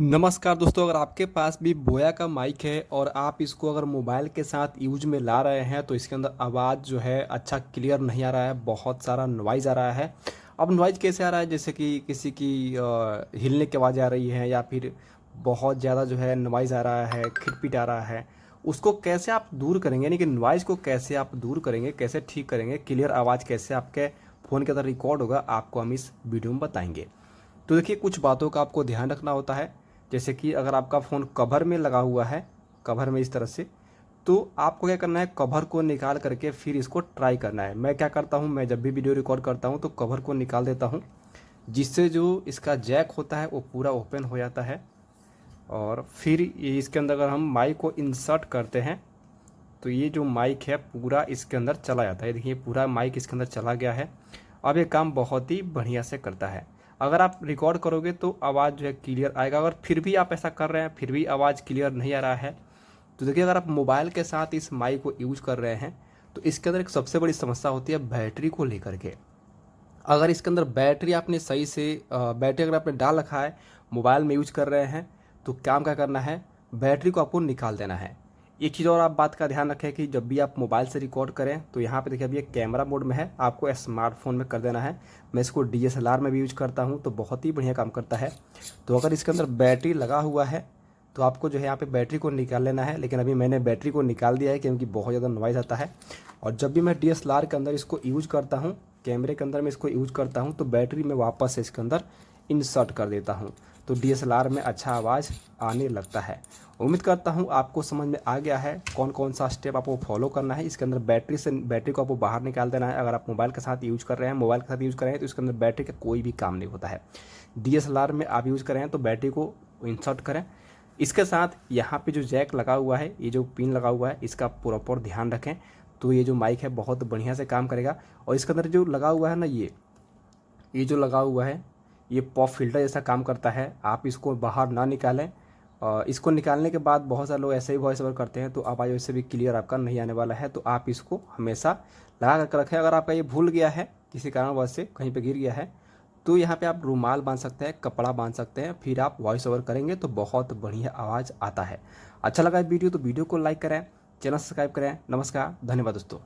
नमस्कार दोस्तों, अगर आपके पास भी बोया का माइक है और आप इसको अगर मोबाइल के साथ यूज में ला रहे हैं तो इसके अंदर आवाज़ जो है अच्छा क्लियर नहीं आ रहा है, बहुत सारा नॉइज़ आ रहा है। अब नॉइज़ कैसे आ रहा है? जैसे कि किसी की हिलने की आवाज़ आ रही है या फिर बहुत ज़्यादा जो है नॉइज़ आ रहा है, खिटपिट आ रहा है। उसको कैसे आप दूर करेंगे, यानी कि नॉइज़ को कैसे आप दूर करेंगे, कैसे ठीक करेंगे, क्लियर आवाज़ कैसे आपके फ़ोन के अंदर रिकॉर्ड होगा, आपको हम इस वीडियो में बताएंगे। तो देखिए, कुछ बातों का आपको ध्यान रखना होता है। जैसे कि अगर आपका फ़ोन कवर में लगा हुआ है, कवर में इस तरह से, तो आपको क्या करना है, कवर को निकाल करके फिर इसको ट्राई करना है। मैं क्या करता हूँ, मैं जब भी वीडियो रिकॉर्ड करता हूँ तो कवर को निकाल देता हूँ, जिससे जो इसका जैक होता है वो पूरा ओपन हो जाता है। और फिर ये इसके अंदर अगर हम माइक को इंसर्ट करते हैं तो ये जो माइक है पूरा इसके अंदर चला जाता है। देखिए, पूरा माइक इसके अंदर चला गया है। अब ये काम बहुत ही बढ़िया से करता है। अगर आप रिकॉर्ड करोगे तो आवाज़ जो है क्लियर आएगा। अगर फिर भी आप ऐसा कर रहे हैं, फिर भी आवाज़ क्लियर नहीं आ रहा है, तो देखिए, अगर आप मोबाइल के साथ इस माइक को यूज कर रहे हैं तो इसके अंदर एक सबसे बड़ी समस्या होती है बैटरी को लेकर के। अगर इसके अंदर बैटरी आपने सही से बैटरी अगर आपने डाल रखा है, मोबाइल में यूज कर रहे हैं, तो काम क्या करना है, बैटरी को आपको निकाल देना है। एक चीज़ और आप बात का ध्यान रखें कि जब भी आप मोबाइल से रिकॉर्ड करें तो यहाँ पे देखिए अभी ये कैमरा मोड में है, आपको स्मार्टफोन में कर देना है। मैं इसको डीएसएलआर में भी यूज करता हूँ तो बहुत ही बढ़िया काम करता है। तो अगर इसके अंदर बैटरी लगा हुआ है तो आपको जो है यहाँ पे बैटरी को निकाल लेना है, लेकिन अभी मैंने बैटरी को निकाल दिया है क्योंकि बहुत ज़्यादा नॉइज़ आता है। और जब भी मैं डीएसएलआर के अंदर इसको यूज करता हूँ, कैमरे के अंदर मैं इसको यूज करता हूँ, तो बैटरी में वापस से इसके अंदर इंसर्ट कर देता हूँ, तो डीएसएलआर में अच्छा आवाज़ आने लगता है। उम्मीद करता हूँ आपको समझ में आ गया है कौन कौन सा स्टेप आपको फॉलो करना है। इसके अंदर बैटरी को आपको बाहर निकाल देना है। अगर आप मोबाइल के साथ यूज कर रहे हैं, तो इसके अंदर बैटरी का कोई भी काम नहीं होता है। डीएसएलआर में आप यूज़ कर रहे हैं तो बैटरी को इंसर्ट करें। इसके साथ यहाँ पे जो जैक लगा हुआ है, ये जो पिन लगा हुआ है, इसका प्रॉपर ध्यान रखें। तो ये जो माइक है बहुत बढ़िया से काम करेगा। और इसके अंदर जो लगा हुआ है ना, ये जो लगा हुआ है, ये पॉप फिल्टर जैसा काम करता है। आप इसको बाहर ना निकालें। और इसको निकालने के बाद बहुत सारे लोग ऐसे ही वॉइस ओवर करते हैं तो आवाज़ वैसे भी क्लियर आपका नहीं आने वाला है। तो आप इसको हमेशा लगा करके रखें। अगर आपका ये भूल गया है, किसी कारणवश से कहीं पे गिर गया है, तो यहाँ पे आप रुमाल बांध सकते हैं, कपड़ा बांध सकते हैं, फिर आप वॉइस ओवर करेंगे तो बहुत बढ़िया आवाज़ आता है। अच्छा लगा वीडियो तो वीडियो को लाइक करें, चैनल सब्सक्राइब करें। नमस्कार, धन्यवाद दोस्तों।